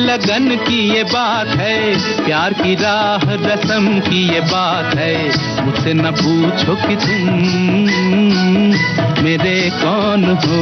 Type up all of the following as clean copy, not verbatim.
लगन की ये बात है, प्यार की राह रस्म की ये बात है। मुझसे न पूछो कि तुम मेरे कौन हो।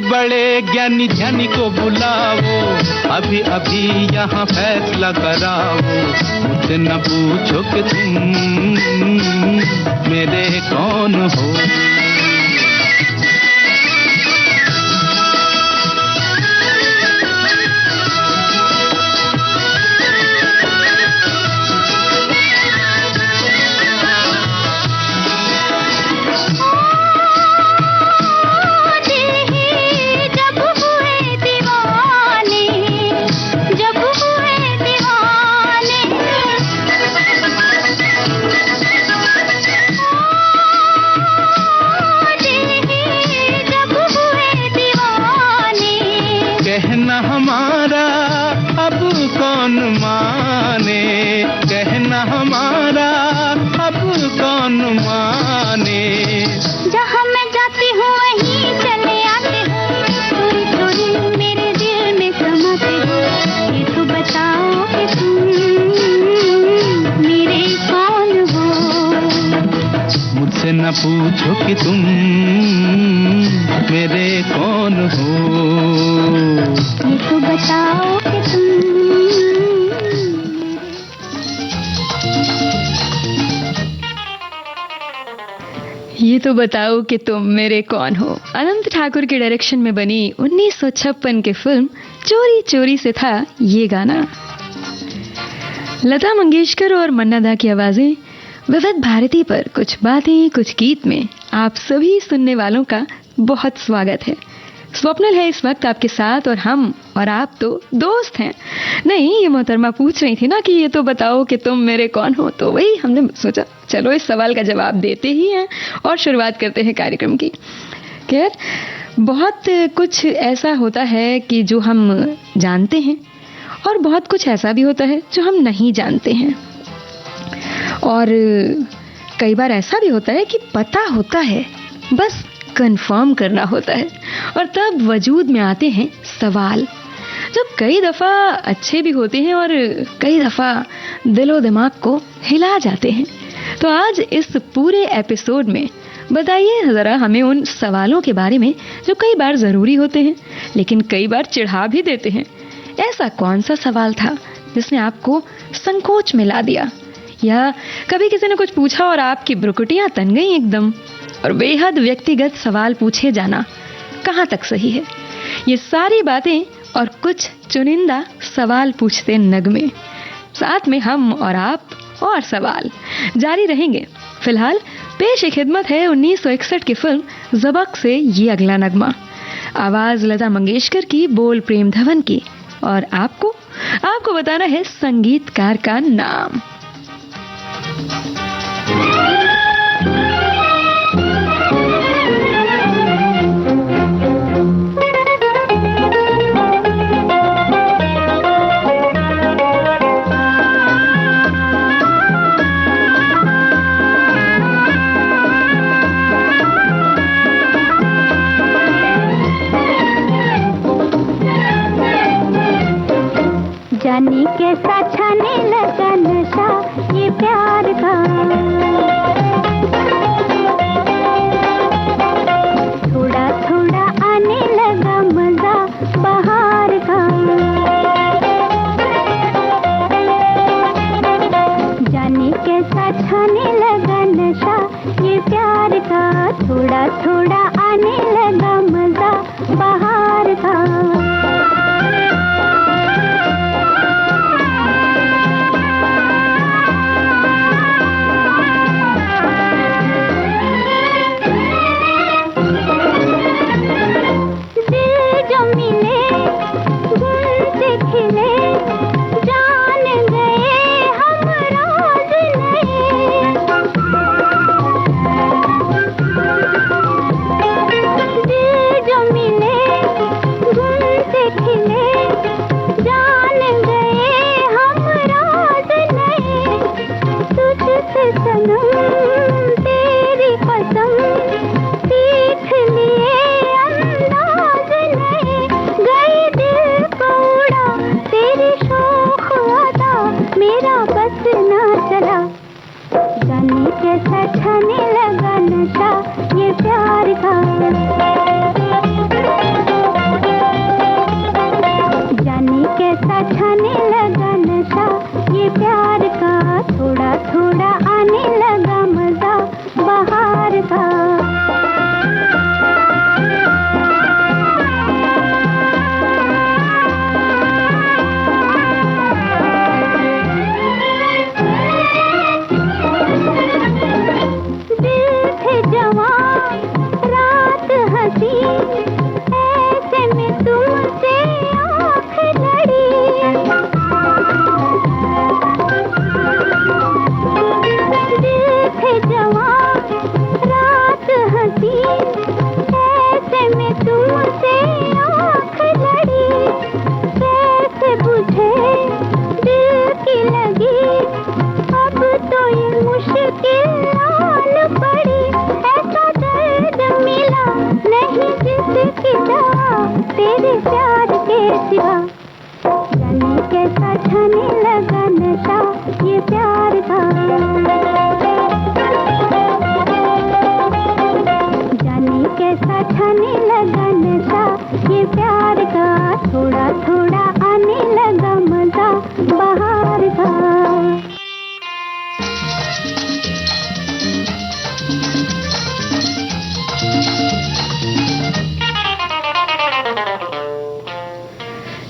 बड़े ज्ञानी ध्यानी को बुलाओ, अभी अभी यहाँ फैसला कराओ। मुझसे न पूछो कि तुम मेरे कौन हो। न पूछो कि तुम मेरे कौन हो, ये तो बताओ कि तुम। ये तो बताओ कि तुम मेरे कौन हो अनंत ठाकुर के डायरेक्शन में बनी 1956 की फिल्म चोरी चोरी से था ये गाना। लता मंगेशकर और मन्ना दा की आवाजें विविध भारती पर कुछ बातें कुछ गीत में आप सभी सुनने वालों का बहुत स्वागत है। स्वप्नल है इस वक्त आपके साथ और हम और आप तो दोस्त हैं। नहीं, ये मोहतरमा पूछ रही थी ना कि ये तो बताओ कि तुम मेरे कौन हो, तो वही हमने सोचा चलो इस सवाल का जवाब देते ही हैं और शुरुआत करते हैं कार्यक्रम की। खैर, बहुत कुछ ऐसा होता है कि जो हम जानते हैं और बहुत कुछ ऐसा भी होता है जो हम नहीं जानते हैं, और कई बार ऐसा भी होता है कि पता होता है, बस कंफर्म करना होता है, और तब वजूद में आते हैं सवाल जो कई दफ़ा अच्छे भी होते हैं और कई दफ़ा दिलो दिमाग को हिला जाते हैं। तो आज इस पूरे एपिसोड में बताइए ज़रा हमें उन सवालों के बारे में जो कई बार ज़रूरी होते हैं लेकिन कई बार चिढ़ा भी देते हैं। ऐसा कौन सा सवाल था जिसने आपको संकोच में ला दिया, या कभी किसी ने कुछ पूछा और आपकी भ्रुकुटियां तन गई एकदम? और बेहद व्यक्तिगत सवाल पूछे जाना कहाँ तक सही है? ये सारी बातें और कुछ चुनिंदा सवाल पूछते नगमे, साथ में हम और आप और सवाल जारी रहेंगे। फिलहाल पेश खिदमत है 1961 की फिल्म ज़बक से ये अगला नगमा। आवाज लता मंगेशकर की, बोल प्रेम धवन की, और आपको बताना है संगीतकार का नाम। जाने कैसा छाने लगा नशा ये प्यार का, थोड़ा थोड़ा आने लगा मजा बहार का। जाने कैसा छाने लगा नशा ये प्यार का, थोड़ा थोड़ा आने लगा मजा बहार का।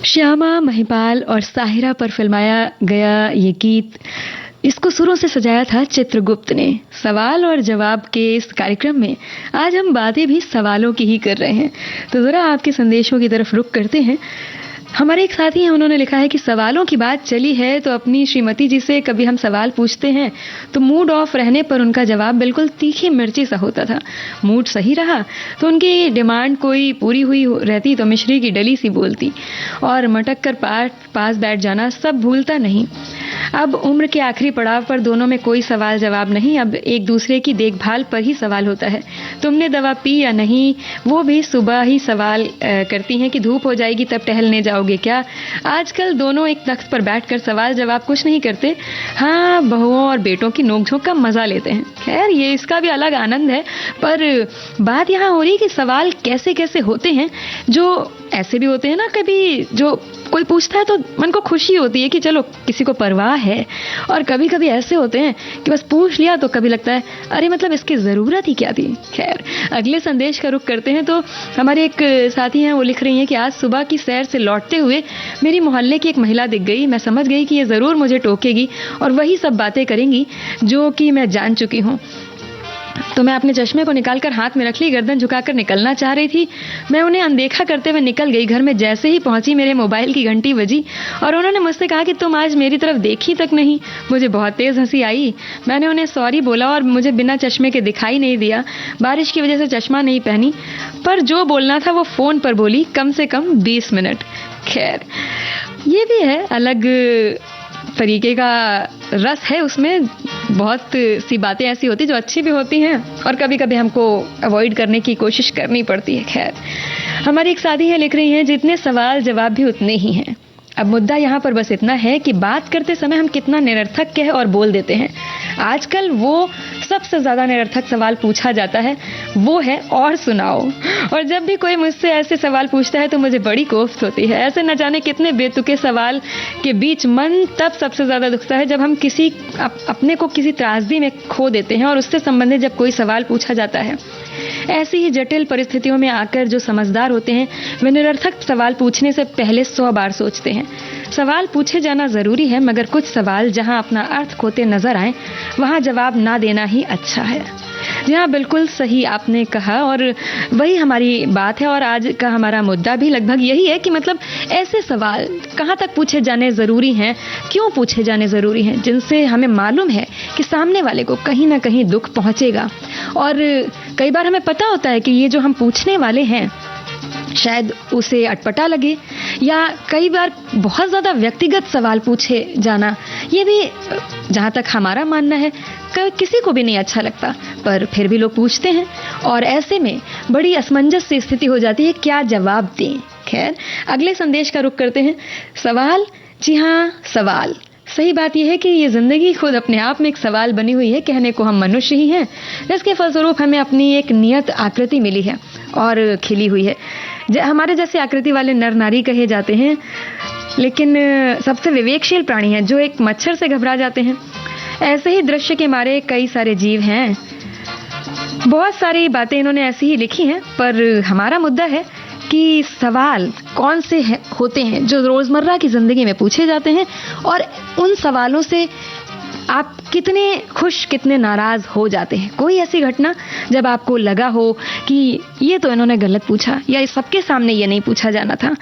श्यामा महिपाल और साहिरा पर फिल्माया गया ये गीत, इसको सुरों से सजाया था चित्रगुप्त ने। सवाल और जवाब के इस कार्यक्रम में आज हम बातें भी सवालों की ही कर रहे हैं, तो ज़रा आपके संदेशों की तरफ रुख करते हैं। हमारे एक साथी हैं, उन्होंने लिखा है कि सवालों की बात चली है तो अपनी श्रीमती जी से कभी हम सवाल पूछते हैं तो मूड ऑफ रहने पर उनका जवाब बिल्कुल तीखी मिर्ची सा होता था। मूड सही रहा तो उनकी डिमांड कोई पूरी हुई रहती तो मिश्री की डली सी बोलती, और मटक कर पास बैठ जाना सब भूलता नहीं। अब उम्र के आखिरी पड़ाव पर दोनों में कोई सवाल जवाब नहीं, अब एक दूसरे की देखभाल पर ही सवाल होता है। तुमने दवा पी या नहीं, वो भी सुबह ही सवाल करती हैं कि धूप हो जाएगी तब टहलने जाओगे क्या। आजकल दोनों एक तख्त पर बैठकर सवाल जवाब कुछ नहीं करते, हाँ बहुओं और बेटों की नोकझोंक का मजा लेते हैं। खैर ये इसका भी अलग आनंद है, पर बात यहाँ हो रही है कि सवाल कैसे कैसे होते हैं। जो ऐसे भी होते हैं ना, कभी जो कोई पूछता है तो मन को खुशी होती है कि चलो किसी को परवाह है, और कभी कभी ऐसे होते हैं कि बस पूछ लिया तो कभी लगता है अरे मतलब इसकी ज़रूरत ही क्या थी। खैर अगले संदेश का रुख करते हैं, तो हमारे एक साथी हैं, वो लिख रही हैं कि आज सुबह की सैर से लौटते हुए मेरी मोहल्ले की एक महिला दिख गई। मैं समझ गई कि ये ज़रूर मुझे टोकेगी और वही सब बातें करेंगी जो कि मैं जान चुकी हूँ। तो मैं अपने चश्मे को निकालकर हाथ में रख ली, गर्दन झुकाकर निकलना चाह रही थी। मैं उन्हें अनदेखा करते हुए निकल गई। घर में जैसे ही पहुंची मेरे मोबाइल की घंटी बजी और उन्होंने मुझसे कहा कि तुम आज मेरी तरफ देखी तक नहीं। मुझे बहुत तेज हंसी आई। मैंने उन्हें सॉरी बोला और मुझे बिना चश्मे के दिखाई नहीं दिया। बारिश की वजह से चश्मा नहीं पहनी, पर जो बोलना था वो फोन पर बोली, कम से कम 20 मिनट। खैर ये भी है, अलग तरीके का रस है उसमें। बहुत सी बातें ऐसी होती जो अच्छी भी होती हैं और कभी कभी हमको अवॉइड करने की कोशिश करनी पड़ती है। खैर हमारी एक साथी है, लिख रही हैं जितने सवाल जवाब भी उतने ही हैं। अब मुद्दा यहाँ पर बस इतना है कि बात करते समय हम कितना निरर्थक कह और बोल देते हैं। आजकल वो सबसे ज़्यादा निरर्थक सवाल पूछा जाता है, वो है और सुनाओ। और जब भी कोई मुझसे ऐसे सवाल पूछता है तो मुझे बड़ी कोफ्त होती है। ऐसे न जाने कितने बेतुके सवाल के बीच मन तब सबसे ज़्यादा दुखता है जब हम अपने को किसी त्रासदी में खो देते हैं और उससे संबंधित जब कोई सवाल पूछा जाता है। ऐसी ही जटिल परिस्थितियों में आकर जो समझदार होते हैं वे निरर्थक सवाल पूछने से पहले 100 बार सोचते हैं। सवाल पूछे जाना जरूरी है, मगर कुछ सवाल जहां अपना अर्थ खोते नजर आए वहां जवाब ना देना ही अच्छा है। जी हाँ, बिल्कुल सही आपने कहा और वही हमारी बात है। और आज का हमारा मुद्दा भी लगभग यही है कि मतलब ऐसे सवाल कहाँ तक पूछे जाने ज़रूरी हैं, क्यों पूछे जाने ज़रूरी हैं, जिनसे हमें मालूम है कि सामने वाले को कहीं ना कहीं दुख पहुँचेगा। और कई बार हमें पता होता है कि ये जो हम पूछने वाले हैं शायद उसे अटपटा लगे, या कई बार बहुत ज़्यादा व्यक्तिगत सवाल पूछे जाना, ये भी जहाँ तक हमारा मानना है किसी को भी नहीं अच्छा लगता, पर फिर भी लोग पूछते हैं और ऐसे में बड़ी असमंजस सी स्थिति हो जाती है, क्या जवाब दें। खैर अगले संदेश का रुख करते हैं। सवाल, जी हाँ सवाल। सही बात यह है कि ये ज़िंदगी खुद अपने आप में एक सवाल बनी हुई है। कहने को हम मनुष्य ही हैं, जिसके फलस्वरूप हमें अपनी एक नियत आकृति मिली है और खिली हुई है। हमारे जैसे आकृति वाले नर नारी कहे जाते हैं, लेकिन सबसे विवेकशील प्राणी हैं जो एक मच्छर से घबरा जाते हैं। ऐसे ही दृश्य के मारे कई सारे जीव हैं। बहुत सारी बातें इन्होंने ऐसी ही लिखी हैं, पर हमारा मुद्दा है कि सवाल कौन से होते हैं जो रोज़मर्रा की ज़िंदगी में पूछे जाते हैं, और उन सवालों से आप कितने खुश कितने नाराज़ हो जाते हैं। कोई ऐसी घटना जब आपको लगा हो कि ये तो इन्होंने गलत पूछा, या इस सबके सामने ये नहीं पूछा जाना था,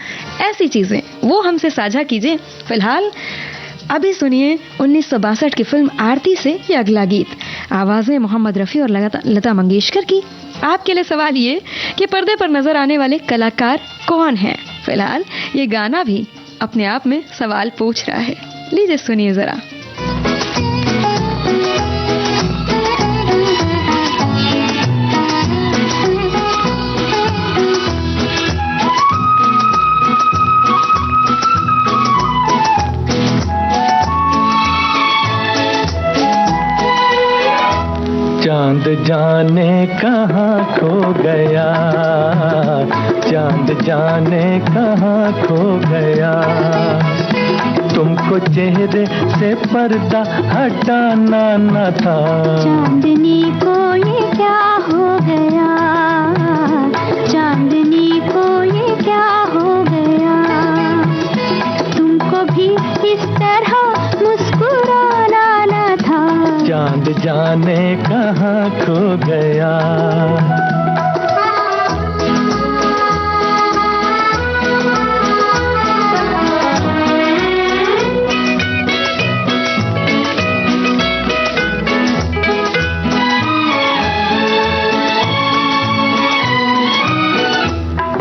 ऐसी चीज़ें वो हमसे साझा कीजिए। फिलहाल अभी सुनिए 1962 की फिल्म आरती से ये अगला गीत, आवाज़ें मोहम्मद रफ़ी और लता मंगेशकर की। आपके लिए सवाल ये कि पर्दे पर नजर आने वाले कलाकार कौन हैं। फिलहाल ये गाना भी अपने आप में सवाल पूछ रहा है, लीजिए सुनिए जरा। चांद जाने कहाँ खो गया, चांद जाने कहाँ खो गया, तुमको चेहरे से पर्दा हटाना न था। चांदनी को ये क्या हो गया, चांदनी को ये क्या हो गया, तुमको भी इस तरह मुस्कुराना न था। चांद जाने कहाँ खो गया।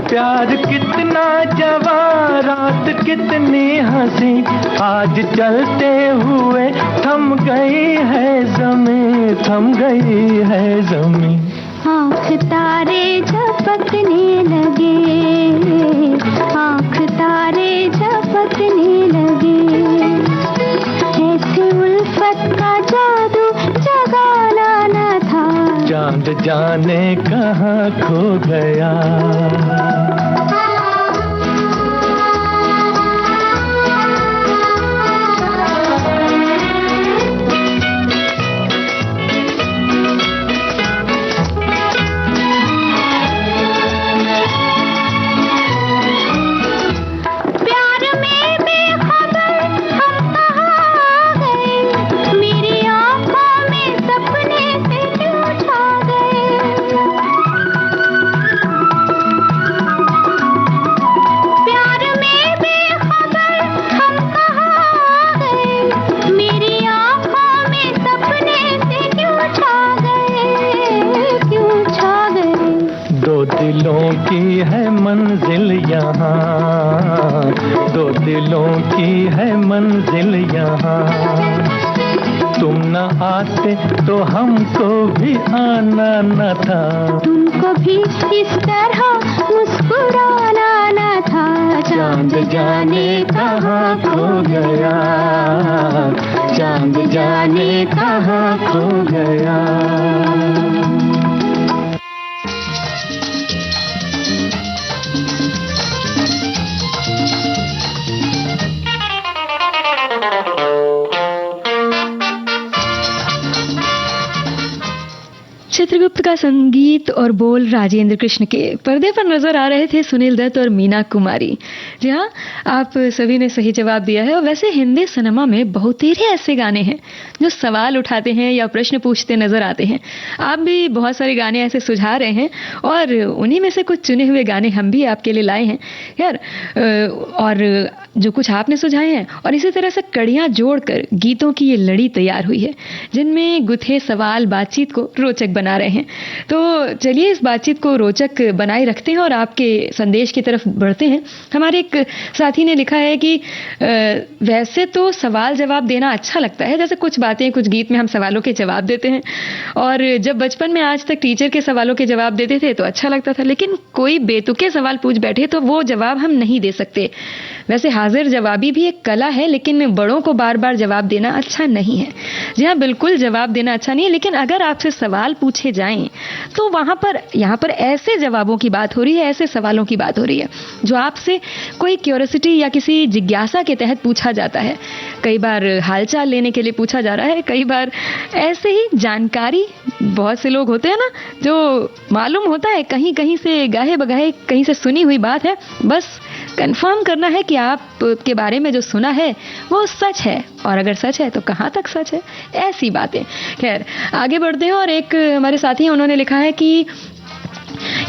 प्यार कितना जवां, रात कितनी हंसी, आज चलते हुए थम गई है ज़मीं, थम गई है ज़मीं। आँख तारे झपकने लगे, आँख तारे झपकने लगे। ऐसे उल्फत का जादू जगाना न था, चांद जाने कहाँ खो गया। दिलों की है मंजिल यहाँ, दो दिलों की है मंजिल यहाँ। तुम न आते तो हमको भी आना न था, तुमको भी इस तरह मुस्कुराना न था। चांद जाने कहाँ खो गया, चांद जाने कहाँ खो गया। चित्रगुप्त का संगीत और बोल राजेंद्र कृष्ण के। पर्दे पर नजर आ रहे थे सुनील दत्त और मीना कुमारी। जी हाँ, आप सभी ने सही जवाब दिया है। और वैसे हिंदी सिनेमा में बहुतेरे ऐसे गाने हैं जो सवाल उठाते हैं या प्रश्न पूछते नजर आते हैं। आप भी बहुत सारे गाने ऐसे सुझा रहे हैं और उन्हीं में से कुछ चुने हुए गाने हम भी आपके लिए लाए हैं यार। और जो कुछ आपने सुझाए हैं और इसी तरह से कड़ियां जोड़कर गीतों की ये लड़ी तैयार हुई है जिनमें गुथे सवाल बातचीत को रोचक बना रहे हैं। तो चलिए इस बातचीत को रोचक बनाए रखते हैं और आपके संदेश की तरफ बढ़ते हैं। हमारे एक साथी ने लिखा है कि वैसे तो सवाल जवाब देना अच्छा लगता है, जैसे कुछ बातें कुछ गीत में हम सवालों के जवाब देते हैं और जब बचपन में आज तक टीचर के सवालों के जवाब देते थे तो अच्छा लगता था, लेकिन कोई बेतुके सवाल पूछ बैठे तो वो जवाब हम नहीं दे सकते। वैसे हाजिर जवाबी भी एक कला है, लेकिन बड़ों को बार बार जवाब देना अच्छा नहीं है। जी हाँ, बिल्कुल जवाब देना अच्छा नहीं है, लेकिन अगर आपसे सवाल पूछे जाएं तो यहाँ पर ऐसे जवाबों की बात हो रही है, ऐसे सवालों की बात हो रही है जो आपसे कोई क्यूरियोसिटी या किसी जिज्ञासा के तहत पूछा जाता है। कई बार हालचाल लेने के लिए पूछा जा रहा है, कई बार ऐसे ही जानकारी। बहुत से लोग होते हैं ना जो मालूम होता है कहीं कहीं से गाहे बगाहे कहीं से सुनी हुई बात है, बस कंफर्म करना है कि आप के बारे में जो सुना है वो सच है, और अगर सच है तो कहाँ तक सच है, ऐसी बातें। खैर आगे बढ़ते हैं और एक हमारे साथी हैं, उन्होंने लिखा है कि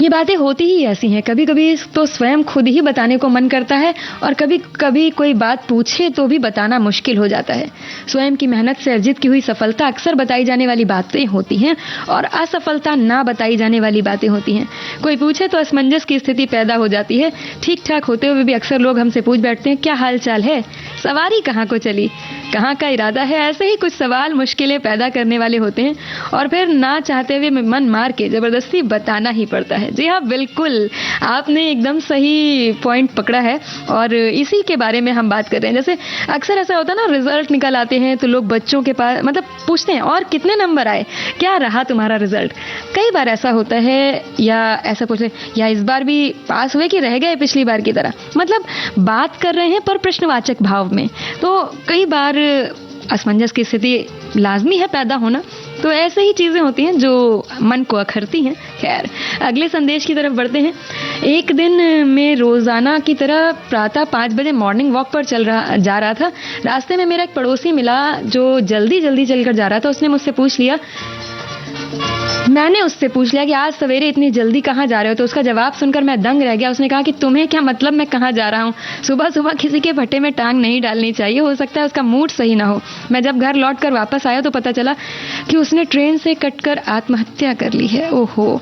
ये बातें होती ही ऐसी हैं, कभी कभी तो स्वयं खुद ही बताने को मन करता है और कभी कभी कोई बात पूछे तो भी बताना मुश्किल हो जाता है। स्वयं की मेहनत से अर्जित की हुई सफलता अक्सर बताई जाने वाली बातें होती हैं और असफलता ना बताई जाने वाली बातें होती हैं। कोई पूछे तो असमंजस की स्थिति पैदा हो जाती है। ठीक ठाक होते हुए भी अक्सर लोग हमसे पूछ बैठते हैं क्या हाल चाल है, सवारी कहाँ को चली, कहाँ का इरादा है। ऐसे ही कुछ सवाल मुश्किलें पैदा करने वाले होते हैं और फिर ना चाहते हुए मन मार के जबरदस्ती बताना ही पड़ता है। जी हाँ, बिल्कुल आपने एकदम सही पॉइंट पकड़ा है और इसी के बारे में हम बात कर रहे हैं। जैसे अक्सर ऐसा होता है ना, रिजल्ट निकल आते हैं तो लोग बच्चों के पास मतलब पूछते हैं और कितने नंबर आए, क्या रहा तुम्हारा रिजल्ट। कई बार ऐसा होता है या ऐसा पूछते हैं या इस बार भी पास हुए कि रह गए पिछली बार की तरह, मतलब बात कर रहे हैं पर प्रश्नवाचक भाव में। तो कई बार असमंजस की स्थिति लाजमी है पैदा होना। तो ऐसे ही चीजें होती हैं जो मन को अखरती हैं। खैर अगले संदेश की तरफ बढ़ते हैं। एक दिन मैं रोजाना की तरह प्रातः 5 बजे मॉर्निंग वॉक पर जा रहा था। रास्ते में मेरा एक पड़ोसी मिला जो जल्दी चलकर जा रहा था। मैंने उससे पूछ लिया कि आज सवेरे इतनी जल्दी कहाँ जा रहे हो। तो उसका जवाब सुनकर मैं दंग रह गया। उसने कहा कि तुम्हें क्या मतलब मैं कहाँ जा रहा हूँ, सुबह सुबह किसी के भट्टे में टांग नहीं डालनी चाहिए, हो सकता है उसका मूड सही ना हो। मैं जब घर लौट कर वापस आया तो पता चला कि उसने ट्रेन से कटकर आत्महत्या कर ली है। ओहो,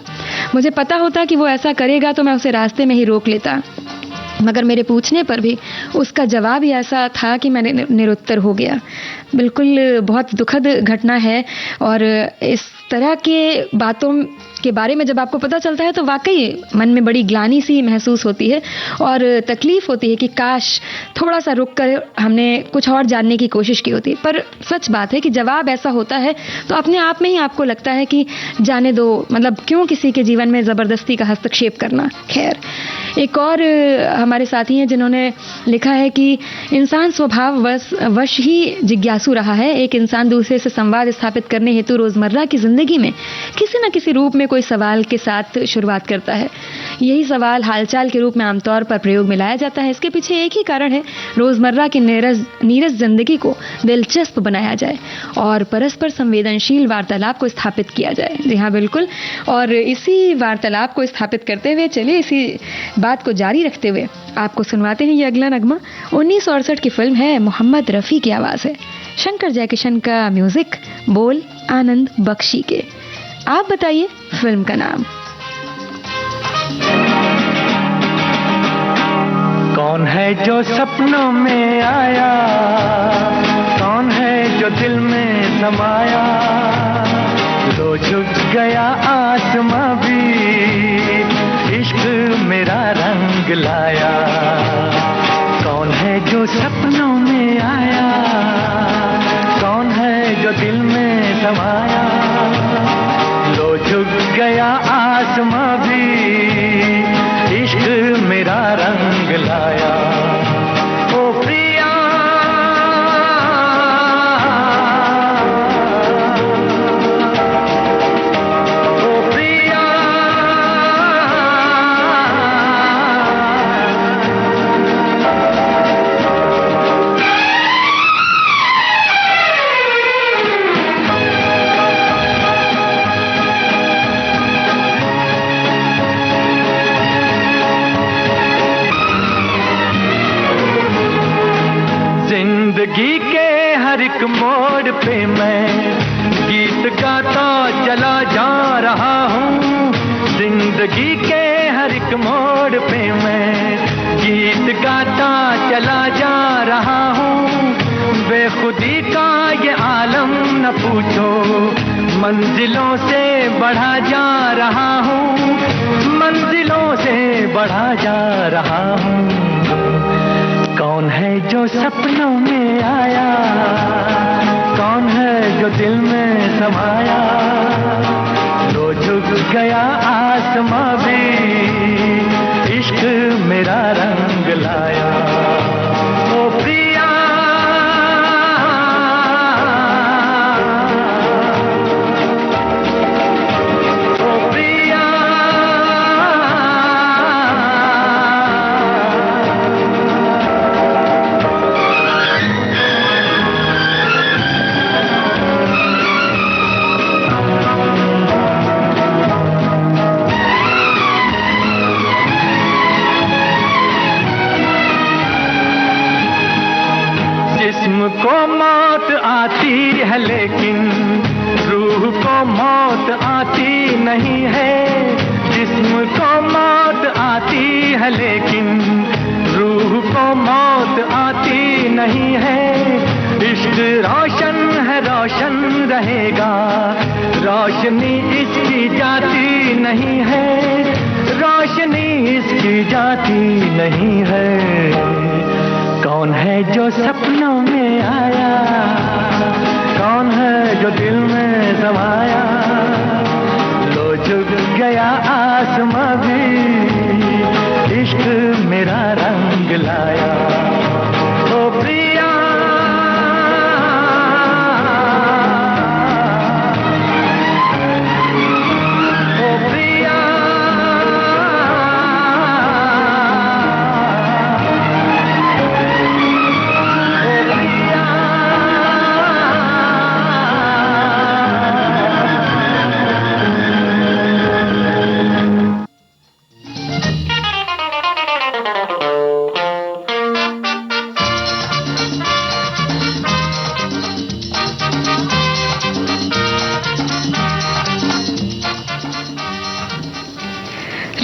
मुझे पता होता कि वो ऐसा करेगा तो मैं उसे रास्ते में ही रोक लेता। मगर मेरे पूछने पर भी उसका जवाब ही ऐसा था कि मैंने निरुत्तर हो गया। बिल्कुल बहुत दुखद घटना है, और इस तरह के बातों के बारे में जब आपको पता चलता है तो वाकई मन में बड़ी ग्लानि सी महसूस होती है और तकलीफ होती है कि काश थोड़ा सा रुक कर हमने कुछ और जानने की कोशिश की होती। पर सच बात है कि जवाब ऐसा होता है तो अपने आप में ही आपको लगता है कि जाने दो, मतलब क्यों किसी के जीवन में ज़बरदस्ती का हस्तक्षेप करना। खैर, एक और हमारे साथी हैं जिन्होंने लिखा है कि इंसान स्वभाव वश ही जिज्ञासु रहा है। एक इंसान दूसरे से संवाद स्थापित करने हेतु रोजमर्रा की जिंदगी में किसी न किसी रूप में कोई सवाल के साथ शुरुआत करता है। यही सवाल हालचाल के रूप में आमतौर पर प्रयोग में लाया जाता है। इसके पीछे एक ही कारण है, रोजमर्रा की नीरस जिंदगी को दिलचस्प बनाया जाए और परस्पर संवेदनशील वार्तालाप को स्थापित किया जाए। जी हाँ, बिल्कुल। और इसी वार्तालाप को स्थापित करते हुए चलिए इसी बात को जारी रखते हुए आपको सुनवाते हैं ये अगला नगमा। 1968 की फिल्म है, मोहम्मद रफ़ी की आवाज़ है, शंकर जयकिशन का म्यूजिक, बोल आनंद बख्शी के। आप बताइए फिल्म का नाम। कौन है जो सपनों में आया, कौन है जो दिल में समाया, लो झुक गया आसमां भी, इश्क मेरा रंग लाया। कौन है जो सपनों में आया, कौन है जो दिल में समाया, लो झुक गया आसमां भी, इश्क मेरा रंग लाया। ओ प्रिया, ओ प्रिया, जिंदगी के हर एक मोड़ पे मैं गीत गाता चला जा रहा हूँ। जिंदगी के हर एक मोड़ पे मैं गीत गाता चला जा रहा हूँ। बेखुदी का ये आलम न पूछो, मंजिलों से बढ़ा जा रहा हूँ, मंजिलों से बढ़ा जा रहा हूँ। कौन है जो सपनों में आया, कौन है जो दिल में समाया, लो झुक गया आसमां भी, इश्क मेरा रंग लाया। ओ प्रिया, ओ प्रिया, जिस्म को मौत आती है लेकिन रूह को मौत आती नहीं है। जिस्म को मौत आती है लेकिन रूह को मौत आती नहीं है। इश्क रोशन है, रोशन रहेगा, रोशनी इसकी जाती नहीं है, रोशनी इसकी जाती नहीं है। कौन है जो सपनों में आया, कौन है जो दिल में समाया, लो झुक गया आसमां भी, इश्क मेरा रंग लाया। ओ प्रिया, ओ प्रिया,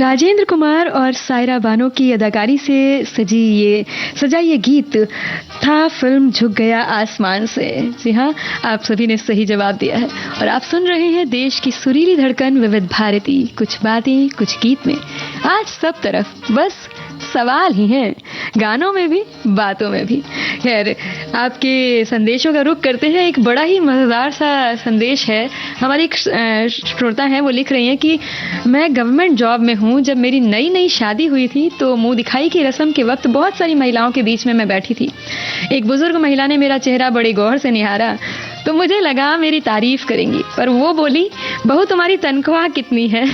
राजेंद्र कुमार और सायरा बानो की अदाकारी से सजा ये गीत था फिल्म झुक गया आसमान से। जी हाँ, आप सभी ने सही जवाब दिया है और आप सुन रहे हैं देश की सुरीली धड़कन विविध भारती, कुछ बातें कुछ गीत में। आज सब तरफ बस सवाल ही हैं, गानों में भी बातों में भी। खैर, आपके संदेशों का रुख करते हैं। एक बड़ा ही मज़ेदार सा संदेश है। हमारी एक श्रोता हैं, वो लिख रही हैं कि मैं गवर्नमेंट जॉब में हूँ। जब मेरी नई नई शादी हुई थी तो मुंह दिखाई की रस्म के वक्त बहुत सारी महिलाओं के बीच में मैं बैठी थी। एक बुजुर्ग महिला ने मेरा चेहरा बड़े गौर से निहारा तो मुझे लगा मेरी तारीफ करेंगी, पर वो बोली, बहू तुम्हारी तनख्वाह कितनी है?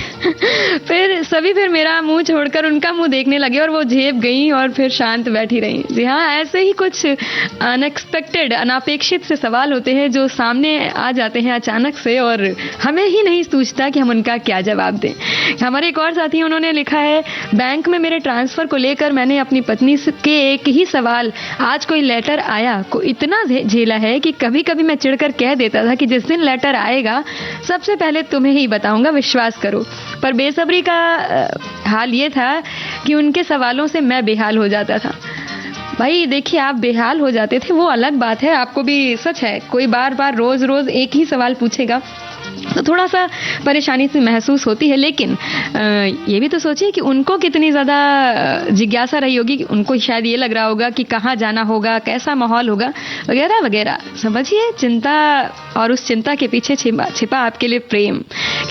फिर मेरा मुंह छोड़कर उनका मुंह देखने लगे और वो झेप गई और फिर शांत बैठी रही। जी हाँ, ऐसे ही कुछ अनएक्सपेक्टेड, अनापेक्षित से सवाल होते हैं जो सामने आ जाते हैं अचानक से और हमें ही नहीं सूझता कि हम उनका क्या जवाब दें। हमारे एक और साथी, उन्होंने लिखा है, बैंक में मेरे ट्रांसफर को लेकर मैंने अपनी पत्नी के एक ही सवाल, आज कोई लेटर आया, को इतना झेला है कि कभी कभी मैं कर कह देता था कि जिस दिन लेटर आएगा सबसे पहले तुम्हें ही बताऊंगा, विश्वास करो। पर बेसब्री का हाल ये था कि उनके सवालों से मैं बेहाल हो जाता था। भाई देखिए, आप बेहाल हो जाते थे वो अलग बात है, आपको भी सच है, कोई बार बार रोज रोज एक ही सवाल पूछेगा तो थोड़ा सा परेशानी से महसूस होती है। लेकिन ये भी तो सोचिए कि उनको कितनी ज़्यादा जिज्ञासा रही होगी, कि उनको शायद ये लग रहा होगा कि कहाँ जाना होगा, कैसा माहौल होगा, वगैरह वगैरह। समझिए, चिंता और उस चिंता के पीछे छिपा आपके लिए प्रेम।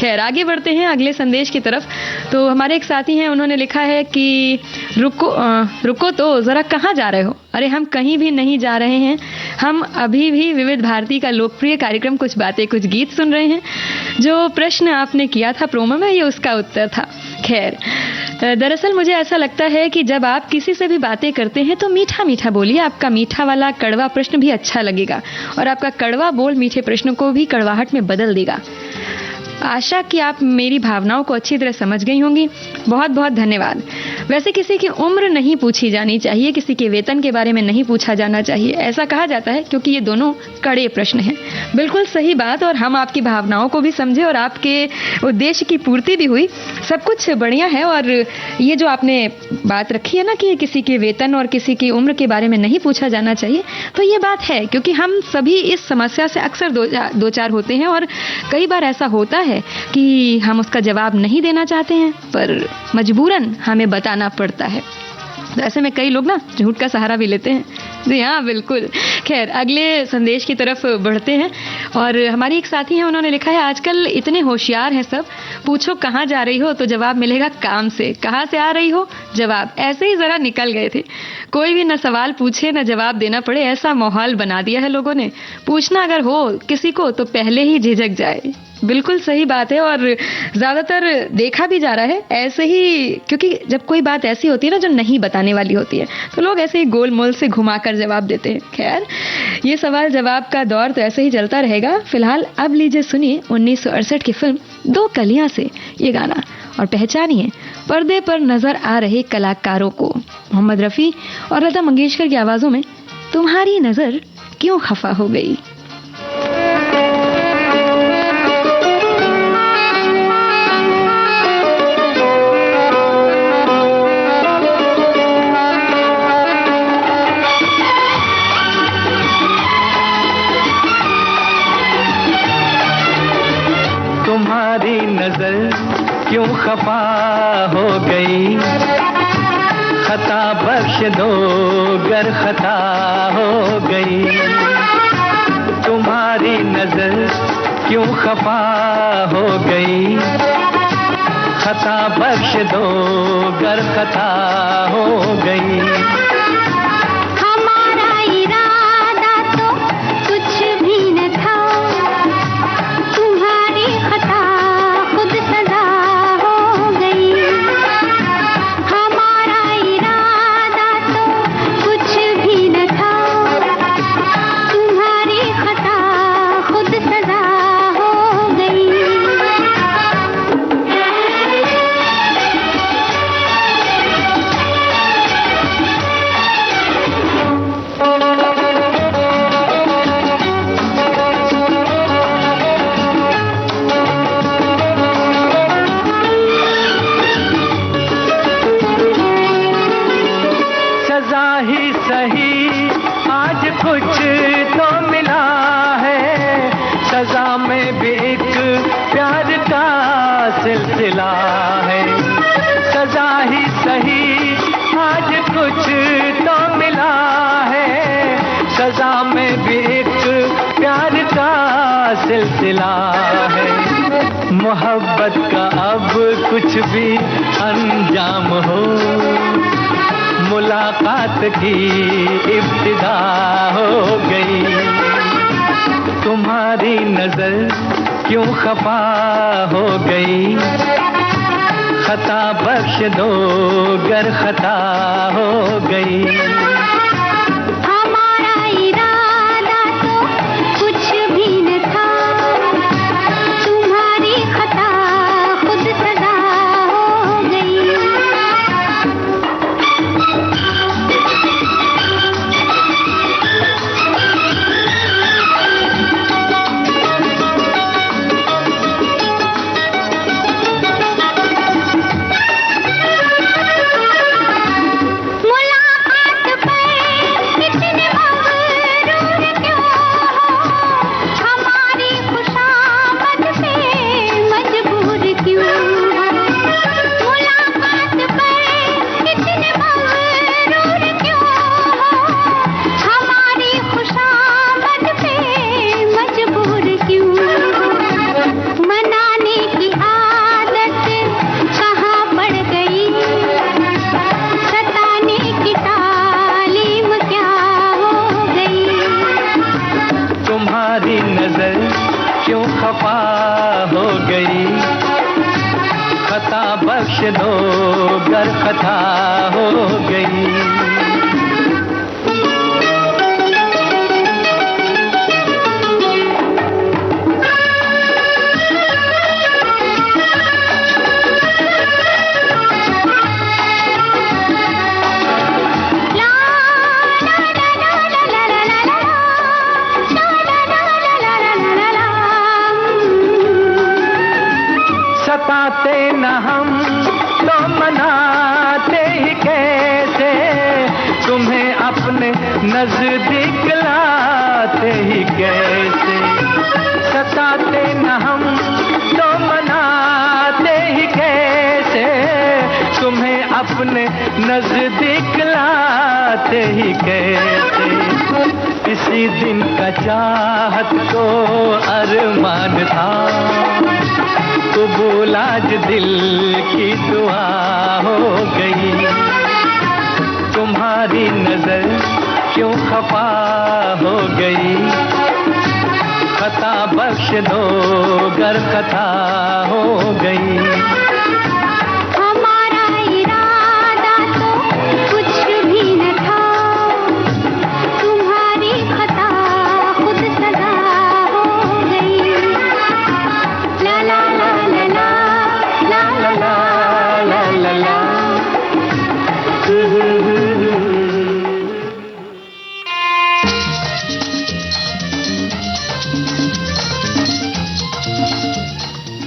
खैर, आगे बढ़ते हैं अगले संदेश की तरफ। तो हमारे एक साथी हैं, उन्होंने लिखा है कि रुको तो ज़रा, कहाँ जा रहे हो? अरे हम कहीं भी नहीं जा रहे हैं, हम अभी भी विविध भारती का लोकप्रिय कार्यक्रम कुछ बातें कुछ गीत सुन रहे हैं। जो प्रश्न आपने किया था प्रोमो में, ये उसका उत्तर था। खैर, दरअसल मुझे ऐसा लगता है कि जब आप किसी से भी बातें करते हैं तो मीठा मीठा बोलिए। आपका मीठा वाला कड़वा प्रश्न भी अच्छा लगेगा और आपका कड़वा बोल मीठे प्रश्नों को भी कड़वाहट में बदल देगा। आशा कि आप मेरी भावनाओं को अच्छी तरह समझ गई होंगी। बहुत बहुत धन्यवाद। वैसे किसी की उम्र नहीं पूछी जानी चाहिए, किसी के वेतन के बारे में नहीं पूछा जाना चाहिए, ऐसा कहा जाता है क्योंकि ये दोनों कड़े प्रश्न हैं। बिल्कुल सही बात, और हम आपकी भावनाओं को भी समझे और आपके उद्देश्य की पूर्ति भी हुई, सब कुछ बढ़िया है। और ये जो आपने बात रखी है ना कि किसी के वेतन और किसी की उम्र के बारे में नहीं पूछा जाना चाहिए, तो ये बात है क्योंकि हम सभी इस समस्या से अक्सर दो चार होते हैं और कई बार ऐसा होता है कि हम उसका जवाब नहीं देना चाहते हैं पर मजबूरन हमें बताना पड़ता है। तो ऐसे में कई लोग ना झूठ का सहारा भी लेते हैं। जी हाँ, बिल्कुल। खैर, अगले संदेश की तरफ बढ़ते हैं और हमारी एक साथी हैं, उन्होंने लिखा है, आजकल इतने होशियार हैं सब, पूछो कहाँ जा रही हो तो जवाब मिलेगा काम से, कहाँ से आ रही हो जवाब ऐसे ही जरा निकल गए थे। कोई भी न सवाल पूछे न जवाब देना पड़े, ऐसा माहौल बना दिया है लोगों ने। पूछना अगर हो किसी को तो पहले ही झिझक जाए। बिल्कुल सही बात है और ज़्यादातर देखा भी जा रहा है ऐसे ही, क्योंकि जब कोई बात ऐसी होती है ना जो नहीं बताने वाली होती है तो लोग ऐसे ही गोल मोल से घुमाकर जवाब देते हैं। खैर, ये सवाल जवाब का दौर तो ऐसे ही चलता रहेगा। फिलहाल अब लीजिए सुनिए 1968 की फिल्म दो कलियां से ये गाना और पहचानिए पर्दे पर नजर आ रहे कलाकारों को। मोहम्मद रफ़ी और लता मंगेशकर की आवाज़ों में तुम्हारी नज़र क्यों खफा हो गई। तुम्हारी नजर क्यों खफा हो गई, खता बख्श दो गर खता हो गई। तुम्हारी नजर क्यों खफा हो गई, खता बख्श दो गर खता हो गई। सिलसिला है। मोहब्बत का अब कुछ भी अंजाम हो, मुलाकात की इब्तिदा हो गई। तुम्हारी नजर क्यों खफा हो गई, खता बख्श दो गर खता हो गई। हमारा इरादा तो कुछ भी न था, तुम्हारी खता खुद सजा हो गई। बख्श दो गर खता हो गई। सताते न हम तो मनाते ही कैसे, तुम्हें अपने नजदीक लाते ही कैसे। सताते न हम तो मनाते ही कैसे, तुम्हें अपने नजदीक लाते ही कैसे। इसी दिन का चाहत को अरमान था, कबूल आज दिल की दुआ हो गई। तुम्हारी नजर क्यों खफा हो गई, खता बख्श दो गर खता हो गई।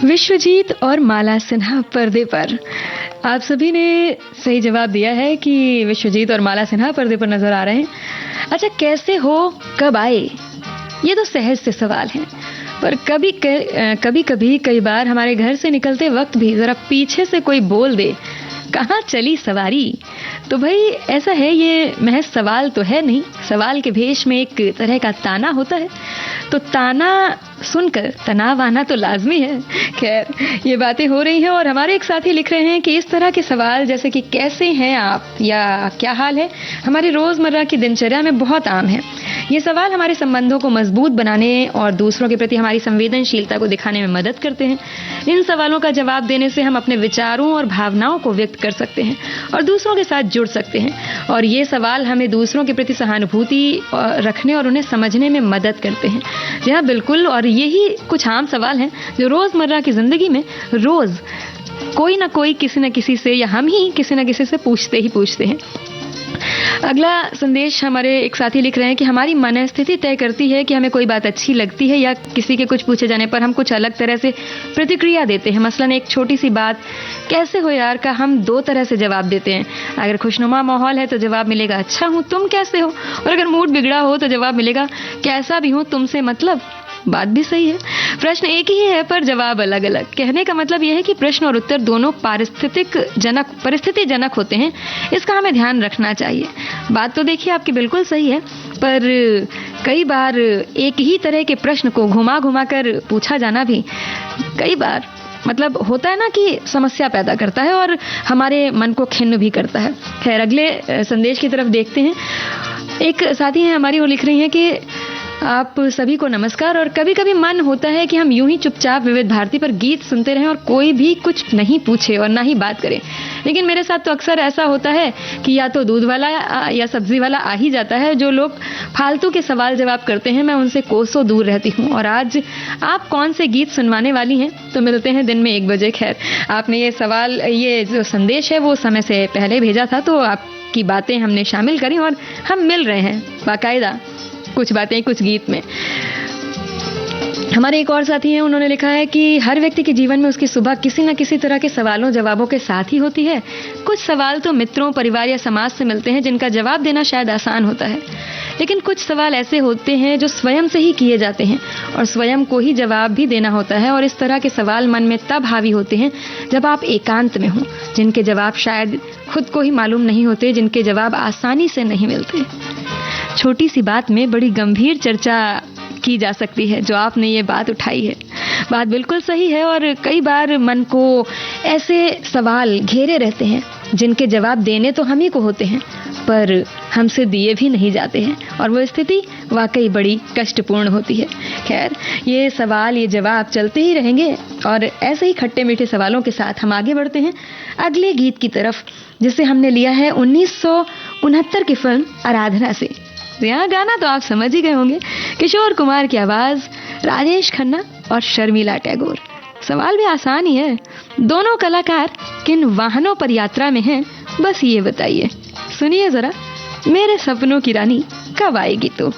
विश्वजीत और माला सिन्हा पर्दे पर। आप सभी ने सही जवाब दिया है कि विश्वजीत और माला सिन्हा पर्दे पर नजर आ रहे हैं। अच्छा, कैसे हो, कब आए, ये तो सहज से सवाल है, पर कभी कई बार हमारे घर से निकलते वक्त भी जरा पीछे से कोई बोल दे, कहाँ चली सवारी, तो भाई ऐसा है, ये महज सवाल तो है नहीं, सवाल के भेष में एक तरह का ताना होता है। तो ताना सुनकर तनाव आना तो लाजमी है। खैर, ये बातें हो रही हैं और हमारे एक साथी लिख रहे हैं कि इस तरह के सवाल जैसे कि कैसे हैं आप या क्या हाल है, हमारी रोजमर्रा की दिनचर्या में बहुत आम है। ये सवाल हमारे संबंधों को मजबूत बनाने और दूसरों के प्रति हमारी संवेदनशीलता को दिखाने में मदद करते हैं। इन सवालों का जवाब देने से हम अपने विचारों और भावनाओं को व्यक्त कर सकते हैं और दूसरों के साथ जुड़ सकते हैं, और ये सवाल हमें दूसरों के प्रति सहानुभूति रखने और उन्हें समझने में मदद करते हैं। जी हाँ, बिल्कुल, और यही कुछ आम सवाल हैं जो रोजमर्रा की जिंदगी में रोज कोई ना कोई किसी न किसी से, या हम ही किसी न किसी से पूछते हैं। अगला संदेश हमारे एक साथी लिख रहे हैं कि हमारी मनस्थिति तय करती है कि हमें कोई बात अच्छी लगती है या किसी के कुछ पूछे जाने पर हम कुछ अलग तरह से प्रतिक्रिया देते हैं। मसलन एक छोटी सी बात, कैसे हो यार, का हम दो तरह से जवाब देते हैं। अगर खुशनुमा माहौल है तो जवाब मिलेगा अच्छा हूँ, तुम कैसे हो, और अगर मूड बिगड़ा हो तो जवाब मिलेगा कैसा भी हूँ, तुमसे मतलब। बात भी सही है। प्रश्न एक ही है पर जवाब अलग अलग। कहने का मतलब यह है कि प्रश्न और उत्तर दोनों परिस्थिति जनक होते हैं, इसका हमें ध्यान रखना चाहिए। बात तो देखिए आपकी बिल्कुल सही है, पर कई बार एक ही तरह के प्रश्न को घुमा घुमा कर पूछा जाना भी कई बार मतलब होता है ना कि समस्या पैदा करता है और हमारे मन को खिन्न भी करता है। खैर, अगले संदेश की तरफ देखते हैं। एक साथी हैं हमारी, वो लिख रही हैं कि आप सभी को नमस्कार, और कभी कभी मन होता है कि हम यूं ही चुपचाप विविध भारती पर गीत सुनते रहें और कोई भी कुछ नहीं पूछे और ना ही बात करे। लेकिन मेरे साथ तो अक्सर ऐसा होता है कि या तो दूध वाला या सब्जी वाला आ ही जाता है। जो लोग फालतू के सवाल जवाब करते हैं मैं उनसे कोसों दूर रहती हूँ। और आज आप कौन से गीत सुनवाने वाली हैं? तो मिलते हैं दिन में 1 बजे। खैर, आपने ये जो संदेश है वो समय से पहले भेजा था, तो आपकी बातें हमने शामिल करी और हम मिल रहे हैं बाकायदा कुछ बातें कुछ गीत में। हमारे एक और साथी हैं, उन्होंने लिखा है कि हर व्यक्ति के जीवन में उसकी सुबह किसी न किसी तरह के सवालों जवाबों के साथ ही होती है। कुछ सवाल तो मित्रों, परिवार या समाज से मिलते हैं जिनका जवाब देना शायद आसान होता है, लेकिन कुछ सवाल ऐसे होते हैं जो स्वयं से ही किए जाते हैं और स्वयं को ही जवाब भी देना होता है। और इस तरह के सवाल मन में तब हावी होते हैं जब आप एकांत में हों, जिनके जवाब शायद खुद को ही मालूम नहीं होते, जिनके जवाब आसानी से नहीं मिलते। छोटी सी बात में बड़ी गंभीर चर्चा की जा सकती है। जो आपने ये बात उठाई है, बात बिल्कुल सही है। और कई बार मन को ऐसे सवाल घेरे रहते हैं जिनके जवाब देने तो हम ही को होते हैं, पर हमसे दिए भी नहीं जाते हैं, और वो स्थिति वाकई बड़ी कष्टपूर्ण होती है। खैर, ये सवाल ये जवाब चलते ही रहेंगे और ऐसे ही खट्टे मीठे सवालों के साथ हम आगे बढ़ते हैं अगले गीत की तरफ, जिसे हमने लिया है 1969 की फिल्म आराधना से। यहाँ गाना तो आप समझ ही गए होंगे, किशोर कुमार की आवाज, राजेश खन्ना और शर्मिला टैगोर। सवाल भी आसान ही है, दोनों कलाकार किन वाहनों पर यात्रा में हैं, बस ये बताइए। सुनिए जरा, मेरे सपनों की रानी कब आएगी तू।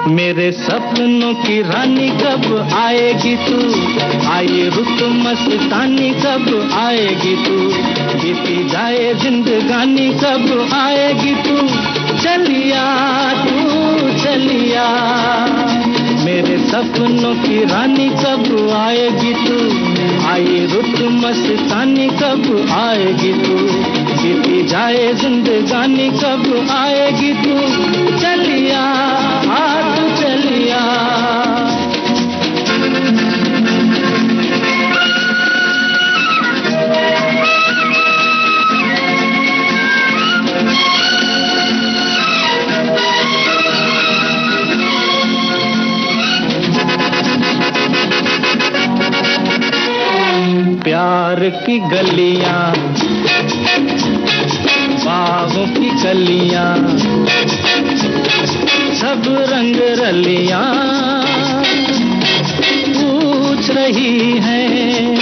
मेरे सपनों की रानी कब आएगी तू, आए रुत मस्तानी कब आएगी तू, बीती जाए जिंदगानी कब आएगी तू, चलिया तू चलिया। मेरे सपनों की रानी कब आएगी तू, आए रुत मस्तानी कब आएगी तू, बीती जाए जिंदगानी कब आएगी तू, चलिया तू चलिया। प्यार की गलियां, बागों की कलियां, सब रंग रलियां पूछ रही हैं।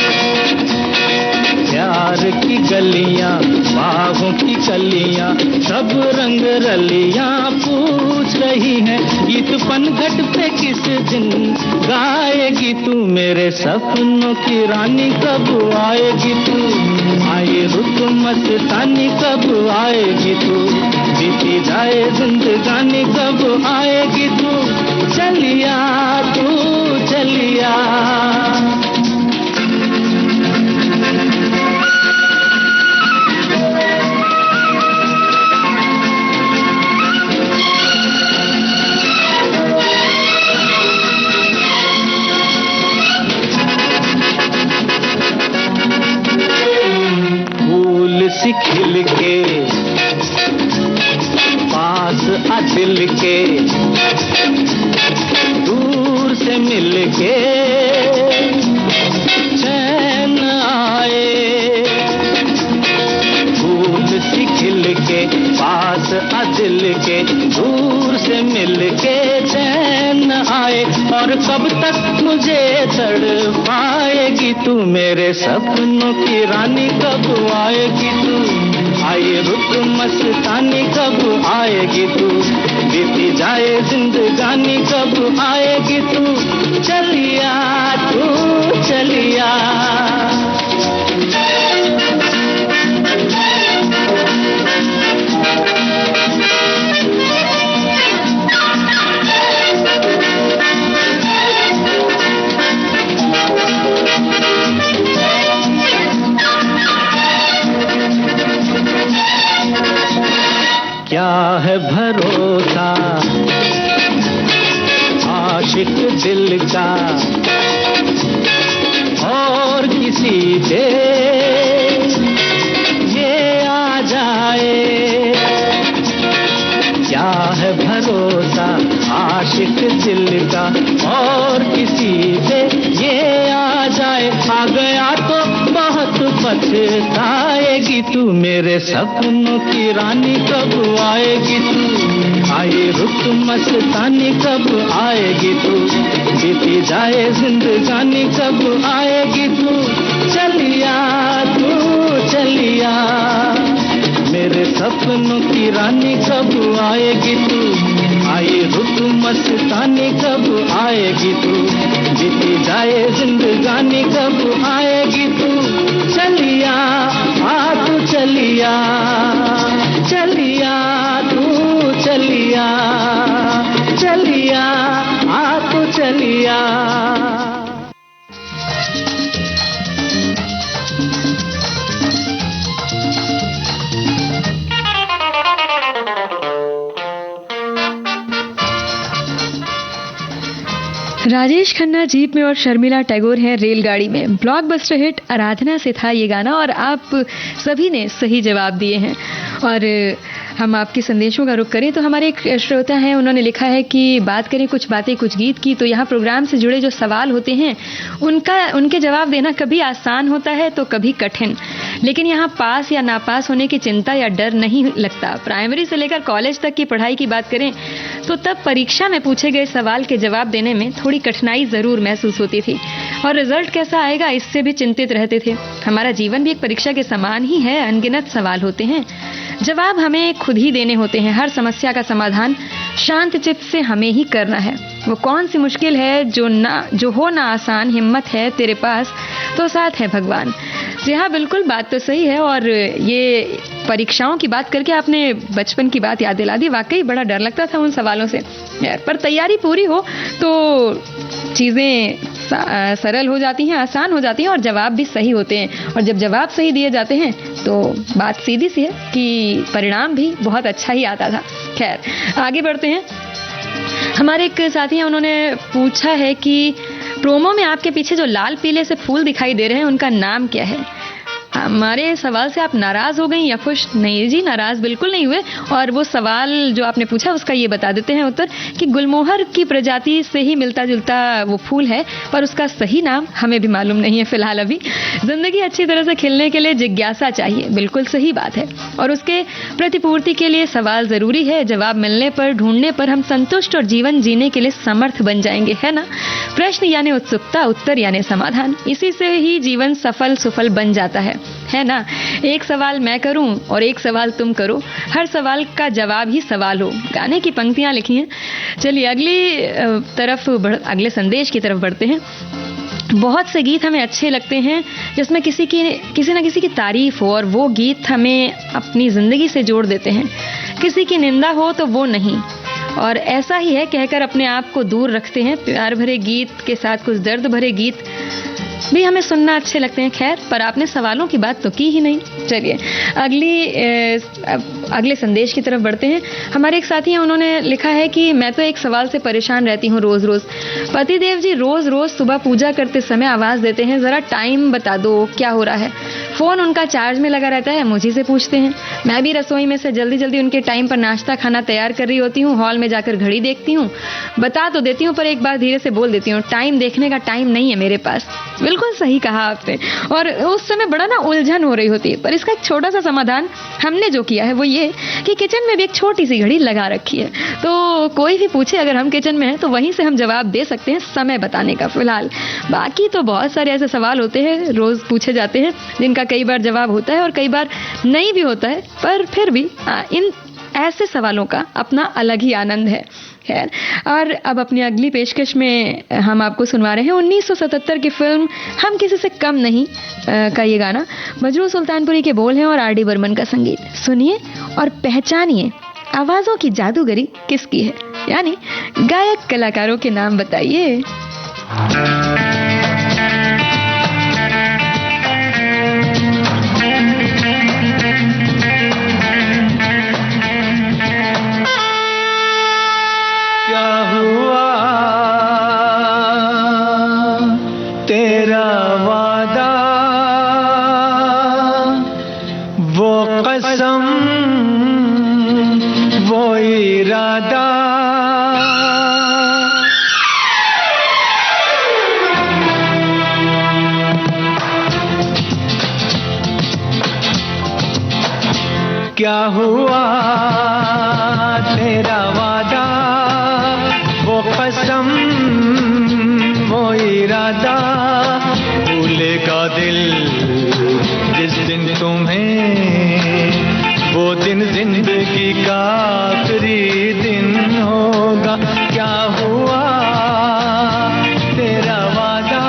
प्यार की गलियां, बागों की कलियां, सब रंग रलियां पूछ रही हैं। गीत पनघट पे किस दिन गाएगी तू, मेरे सपनों की रानी कब आएगी तू, आए रुत मस्तानी कब आएगी तू, बीती जाए जिंदगानी कब आएगी तू, चलिया तू चलिया। खिल के पास आ दिल के दूर से मिलके चैन आए, फूल सी खिल के पास आ दिल के दूर से मिलके चैन आए। और कब तक मुझे तड़पाएगी तू, मेरे सपनों की रानी कब आएगी तू, आए रुत मस्तानी कब आएगी तू, बीती जाए जिंदगानी कब आएगी तू, चलिया तू चलिया। क्या है भरोसा आशिक दिल का और किसी पे ये आ जाए, क्या है भरोसा आशिक दिल का और किसी पे ये आ जाए। आ गया तो बहुत पछताएगी तू, मेरे सपनों की रानी कब आएगी तू, आए रुत मस्तानी कब आएगी तू, बीती जाए जिंदगानी कब आएगी तू, चलिया तू चलिया। मेरे सपनों की रानी कब आएगी तू, आए रुत मस्तानी कब आएगी तू, बीती जाए जिंदगानी कब आएगी तू, चलिया आ तू चलिया, चलिया तू चलिया, चलिया आ तू चलिया। राजेश खन्ना जीप में और शर्मिला टैगोर हैं रेलगाड़ी में। ब्लॉकबस्टर हिट आराधना से था ये गाना और आप सभी ने सही जवाब दिए हैं। और हम आपके संदेशों का रुख करें तो हमारे एक श्रोता हैं, उन्होंने लिखा है कि बात करें कुछ बातें कुछ गीत की, तो यहाँ प्रोग्राम से जुड़े जो सवाल होते हैं उनके जवाब देना कभी आसान होता है तो कभी कठिन, लेकिन यहाँ पास या नापास होने की चिंता या डर नहीं लगता। प्राइमरी से लेकर कॉलेज तक की पढ़ाई की बात करें तो तब परीक्षा में पूछे गए सवाल के जवाब देने में थोड़ी कठिनाई जरूर महसूस होती थी और रिजल्ट कैसा आएगा इससे भी चिंतित रहते थे। हमारा जीवन भी एक परीक्षा के समान ही है, अनगिनत सवाल होते हैं, जवाब हमें खुद ही देने होते हैं। हर समस्या का समाधान शांत चित्त से हमें ही करना है। वो कौन सी मुश्किल है जो हो ना आसान, हिम्मत है तेरे पास तो साथ है भगवान। जी हाँ, बिल्कुल बात तो सही है। और ये परीक्षाओं की बात करके आपने बचपन की बात याद दिला दी। वाकई बड़ा डर लगता था उन सवालों से यार, पर तैयारी पूरी हो तो चीज़ें सरल हो जाती हैं, आसान हो जाती हैं और जवाब भी सही होते हैं। और जब जवाब सही दिए जाते हैं तो बात सीधी सी है कि परिणाम भी बहुत अच्छा ही आता था। खैर, आगे बढ़ते हैं। हमारे एक साथी हैं, उन्होंने पूछा है कि प्रोमो में आपके पीछे जो लाल पीले से फूल दिखाई दे रहे हैं उनका नाम क्या है। हमारे सवाल से आप नाराज हो गई या खुश? नहीं जी, नाराज बिल्कुल नहीं हुए। और वो सवाल जो आपने पूछा उसका ये बता देते हैं उत्तर कि गुलमोहर की प्रजाति से ही मिलता जुलता वो फूल है, पर उसका सही नाम हमें भी मालूम नहीं है फिलहाल अभी। जिंदगी अच्छी तरह से खिलने के लिए जिज्ञासा चाहिए, बिल्कुल सही बात है, और उसके प्रतिपूर्ति के लिए सवाल जरूरी है। जवाब मिलने पर, ढूंढने पर हम संतुष्ट और जीवन जीने के लिए समर्थ बन जाएंगे, है ना। प्रश्न यानी उत्सुकता, उत्तर यानी समाधान, इसी से ही जीवन सफल सुफल बन जाता है ना। एक सवाल मैं करूं और एक सवाल तुम करो, हर सवाल का जवाब ही सवाल हो। गाने की पंक्तियां लिखी हैं। चलिए अगले संदेश की तरफ बढ़ते हैं। बहुत से गीत हमें अच्छे लगते हैं जिसमें किसी न किसी की तारीफ हो, और वो गीत हमें अपनी जिंदगी से जोड़ देते हैं। किसी की निंदा हो तो वो नहीं, और ऐसा ही है कहकर अपने आप को दूर रखते हैं। प्यार भरे गीत के साथ कुछ दर्द भरे गीत भी हमें सुनना अच्छे लगते हैं। खैर, पर आपने सवालों की बात तो की ही नहीं। चलिए अगले संदेश की तरफ बढ़ते हैं। हमारे एक साथी हैं, उन्होंने लिखा है कि मैं तो एक सवाल से परेशान रहती हूँ रोज रोज। पतिदेव जी रोज रोज सुबह पूजा करते समय आवाज देते हैं, जरा टाइम बता दो क्या हो रहा है। फ़ोन उनका चार्ज में लगा रहता है, मुझी से पूछते हैं। मैं भी रसोई में से जल्दी जल्दी उनके टाइम पर नाश्ता खाना तैयार कर रही होती हूँ। हॉल में जाकर घड़ी देखती हूँ, बता तो देती हूँ पर एक बार धीरे से बोल देती हूँ, टाइम देखने का टाइम नहीं है मेरे पास। बिल्कुल सही कहा आपने। और उस समय बड़ा ना उलझन हो रही होती है, पर इसका एक छोटा सा समाधान हमने जो किया है वो ये कि किचन में भी एक छोटी सी घड़ी लगा रखी है, तो कोई भी पूछे अगर हम किचन में हैं तो वहीं से हम जवाब दे सकते हैं समय बताने का। फिलहाल बाकी तो बहुत सारे ऐसे सवाल होते हैं रोज पूछे जाते हैं जिनका कई बार जवाब होता है और कई बार नहीं भी होता है, पर फिर भी इन ऐसे सवालों का अपना अलग ही आनंद है। खैर, और अब अपनी अगली पेशकश में हम आपको सुनवा रहे हैं 1977 की फिल्म हम किसी से कम नहीं का ये गाना। मजरू सुल्तानपुरी के बोल हैं और आर.डी. बर्मन का संगीत। सुनिए और पहचानिए आवाजों की जादूगरी किसकी है, यानी गायक कलाकारों के नाम बताइए। क्या हुआ तेरा वादा, वो कसम वो इरादा, क्या हुआ तेरा वादा, वो कसम वो इरादा, भूलेगा दिल जिस दिन तुम्हें, वो दिन जिंदगी का आखिरी दिन होगा। क्या हुआ तेरा वादा,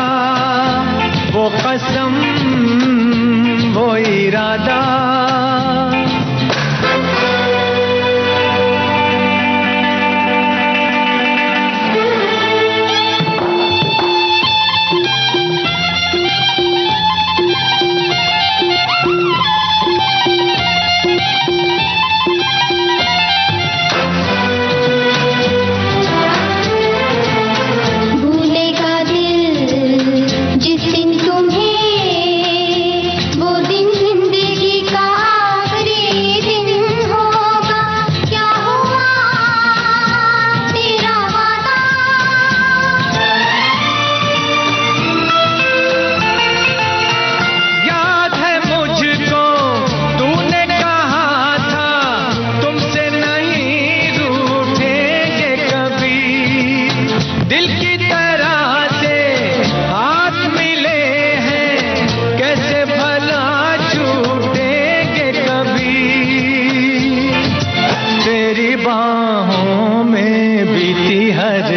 वो कसम वो इरादा,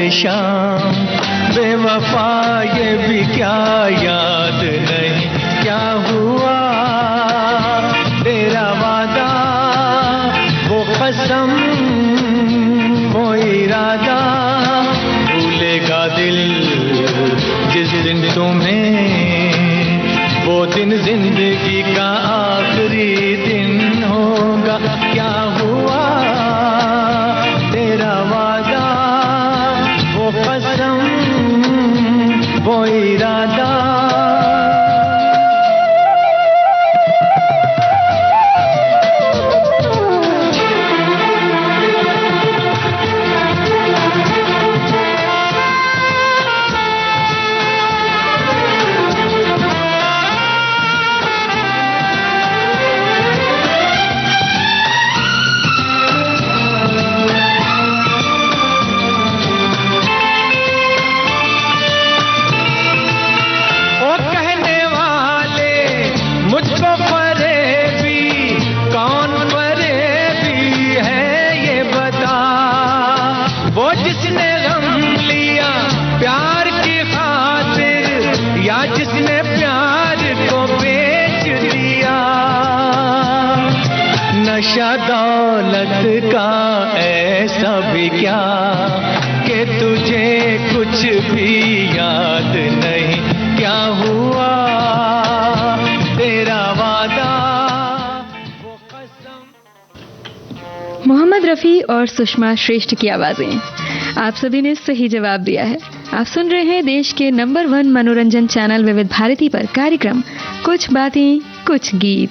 शाम बेवफा ये भी क्या याद नहीं, क्या हुआ तेरा वादा, वो कसम वो इरादा, भूलेगा दिल जिस दिन तुम्हें, वो दिन जिंदगी का आखिरी दिन होगा। क्या हुआ तेरा वादा, वो कसम वो इरादा, नशा दौलत का ऐसा भी क्या कि तुझे कुछ भी याद नहीं, क्या हुआ तेरा वादा, वो कसम। मोहम्मद रफ़ी और सुषमा श्रेष्ठ की आवाजें। आप सभी ने सही जवाब दिया है। आप सुन रहे हैं देश के नंबर 1 मनोरंजन चैनल विविध भारती पर कार्यक्रम कुछ बातें कुछ गीत।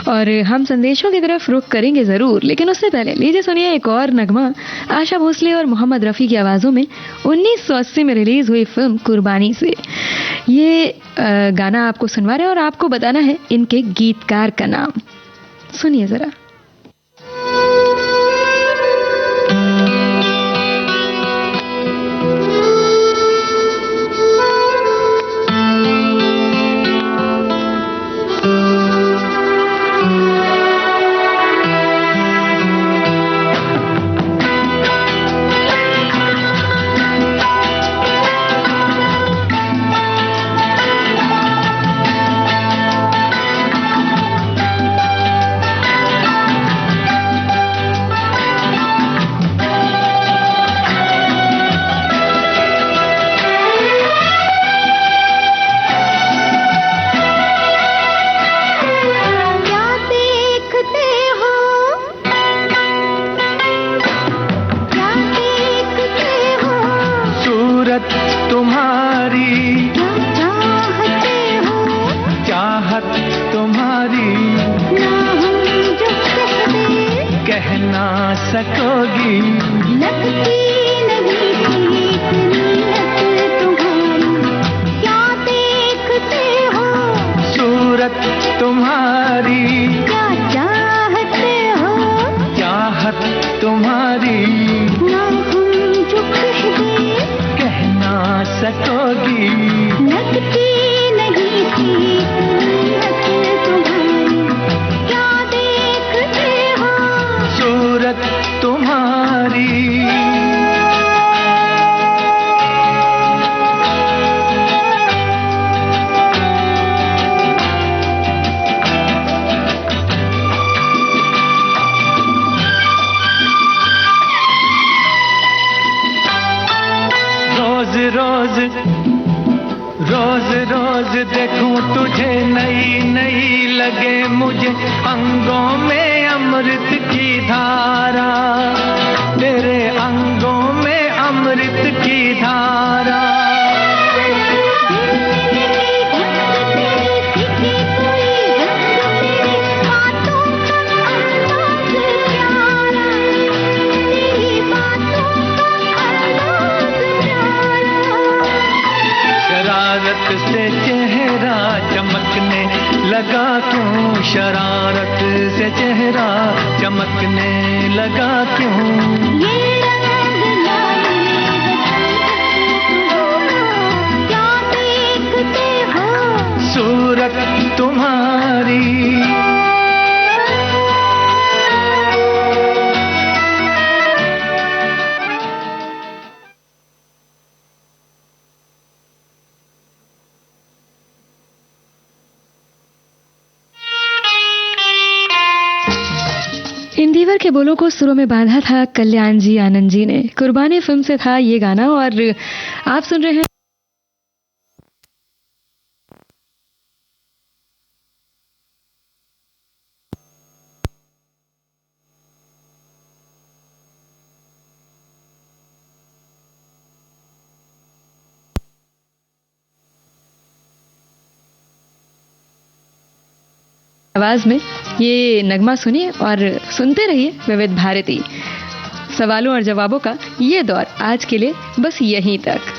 और हम संदेशों की तरफ रुख करेंगे जरूर, लेकिन उससे पहले लीजिए सुनिए एक और नगमा आशा भोसले और मोहम्मद रफ़ी की आवाज़ों में 1980 में रिलीज हुई फिल्म कुर्बानी से। ये गाना आपको सुनवा रहे हैं और आपको बताना है इनके गीतकार का नाम। सुनिए जरा। रोज रोज देखूं तुझे नई नई लगे मुझे अंगों में अमृत की धारा, तेरे अंगों में अमृत की धारा। शरारत से चेहरा चमकने लगा क्यों, शरारत से चेहरा चमकने लगा क्यों। ये रंग क्या देखते हो, सूरत तुम्हारी। इंदिवर के बोलों को सुरों में बांधा था कल्याण जी आनंद जी ने। कुर्बानी फिल्म से था ये गाना और आप सुन रहे हैं आवाज में ये नगमा सुनिए और सुनते रहिए विविध भारती। सवालों और जवाबों का ये दौर आज के लिए बस यहीं तक।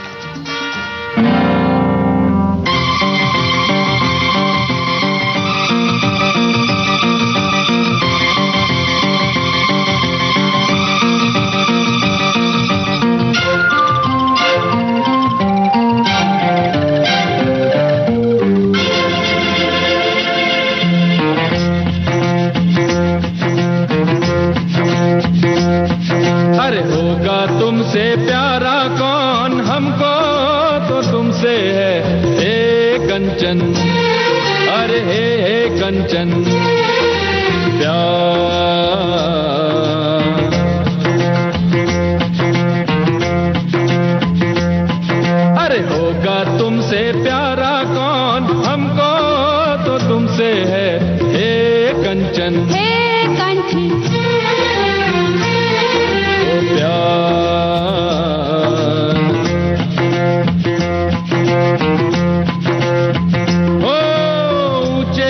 तुमसे प्यारा कौन, हमको तो तुमसे है हे कंचन, अरे हे कंचन प्यार। अरे होगा तुमसे प्यारा कौन, हमको तो तुमसे है हे कंचन, हे कंचन प्यार। ऊंचे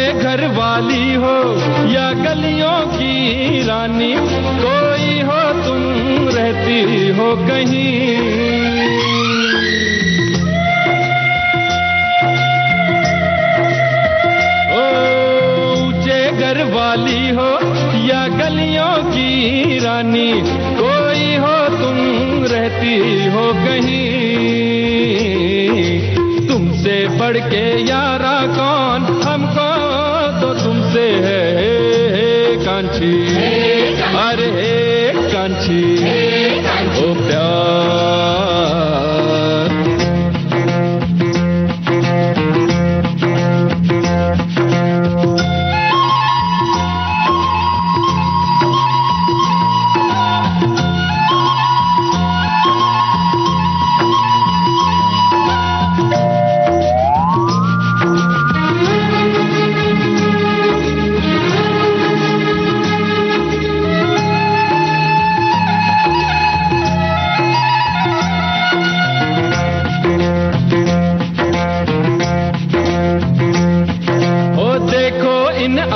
रहती हो कहीं। ऊंचे घर वाली हो या गलियों की रानी, कोई हो तुम रहती हो कहीं। तुमसे बढ़ के यारा कौन, हमको तो तुमसे है कांची, अरे कांची ओ प्यार।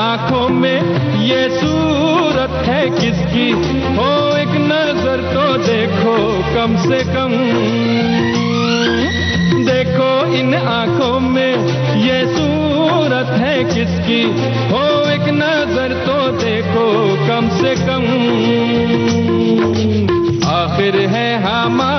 आंखों में ये सूरत है किसकी, हो एक नजर तो देखो कम से कम। देखो इन आंखों में ये सूरत है किसकी, हो एक नजर तो देखो कम से कम। आखिर है हमारा